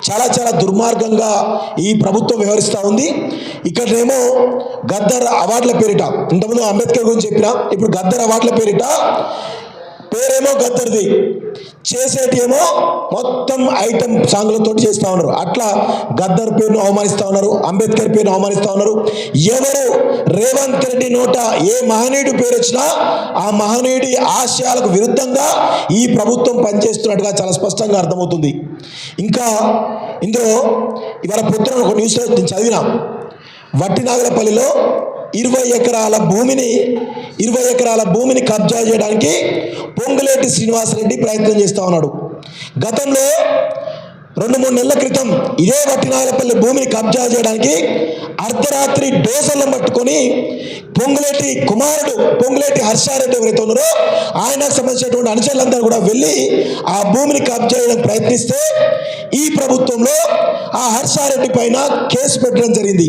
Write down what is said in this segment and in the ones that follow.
చాలా చాలా దుర్మార్గంగా ఈ ప్రభుత్వం వ్యవహరిస్తూ ఉంది. ఇక్కడనేమో గద్దర్ అవార్డుల పేరిట, ఇంతకుముందు అంబేద్కర్ గురించి చెప్పినా, ఇప్పుడు గద్దర్ అవార్డుల పేరిట పేరేమో గద్దర్ది, చేసేటేమో మొత్తం ఐటమ్ సాంగ్లతో చేస్తూ ఉన్నారు. అట్లా గద్దర్ పేరును అవమానిస్తూ ఉన్నారు, అంబేద్కర్ పేరును అవమానిస్తూ ఉన్నారు. ఎవరు రేవంత్ రెడ్డి నోట ఏ మహనీయుడి పేరు వచ్చినా ఆ మహనీయుడి ఆశయాలకు విరుద్ధంగా ఈ ప్రభుత్వం పనిచేస్తున్నట్టుగా చాలా స్పష్టంగా అర్థమవుతుంది. ఇంకా ఇందులో ఇవాళ పొద్దున ఒక న్యూస్లో నేను చదివినా, వట్టినాగలపల్లిలో 20 ఎకరాల భూమిని కబ్జా చేయడానికి పొంగులేటి శ్రీనివాసరెడ్డి ప్రయత్నం చేస్తూ ఉన్నాడు. గతంలో 2-3 నెలల క్రితం ఇదే వట్టినాగలపల్లి భూమిని కబ్జా చేయడానికి అర్ధరాత్రి డోసర్లను పట్టుకొని పొంగులేటి కుమారుడు పొంగులేటి హర్షారెడ్డి ఎవరైతే ఉన్నారో ఆయనకు సంబంధించినటువంటి అనుచరులందరూ కూడా వెళ్ళి ఆ భూమిని కబ్జా చేయడానికి ప్రయత్నిస్తే ఈ ప్రభుత్వంలో ఆ హర్షారెడ్డి పైన కేసు పెట్టడం జరిగింది.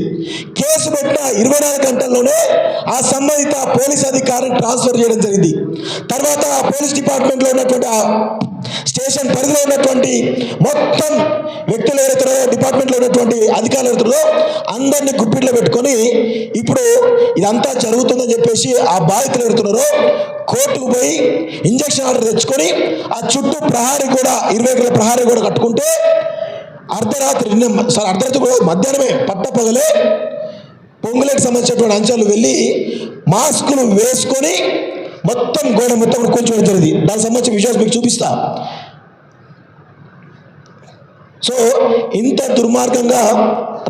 కేసు పెట్టిన 24 గంటల్లోనే ఆ సంబంధిత పోలీస్ అధికారిని ట్రాన్స్ఫర్ చేయడం జరిగింది. తర్వాత పోలీస్ డిపార్ట్మెంట్లో ఉన్నటువంటి ఆ స్టేషన్ పరిధిలో ఉన్నటువంటి మొత్తం వ్యక్తులు ఎవరైతారో, డిపార్ట్మెంట్లో ఉన్నటువంటి అధికారులు ఎవరైతారో అందరినీ గుప్పిట్లో పెట్టుకొని ఇప్పుడు ఇదంతా జరుగుతుందని చెప్పేసి ఆ బాధితులు ఎవరుతున్నారో కోర్టుకు పోయి ఇంజక్షన్ ఆర్డర్ తెచ్చుకొని ఆ చుట్టూ ప్రహారీ కూడా 20 ఎకరాల ప్రహారీ కూడా కట్టుకుంటే అర్ధరాత్రి కూడా మధ్యాహ్నమే పట్టపగలే పొంగులేకి సంబంధించినటువంటి అంశాలు వెళ్ళి మాస్కులు వేసుకొని మొత్తం గోడ మొత్తం కూల్చోవడం జరిగింది. దానికి సంబంధించిన విషయాలు మీకు చూపిస్తా. సో ఇంత దుర్మార్గంగా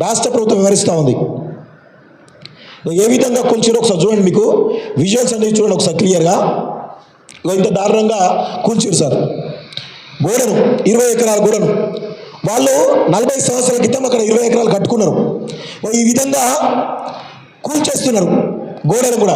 రాష్ట్ర ప్రభుత్వం వ్యవహరిస్తూ ఉంది. ఏ విధంగా కూల్చారో ఒకసారి చూడండి, మీకు విజువల్స్ అనేవి చూడండి ఒకసారి క్లియర్గా. ఇంత దారుణంగా కూల్చారు సార్ గోడను, 20 ఎకరాల గోడను. వాళ్ళు 40 సంవత్సరాల క్రితం అక్కడ 20 ఎకరాలు కట్టుకున్నారు. ఈ విధంగా కూల్చేస్తున్నారు గోడను కూడా.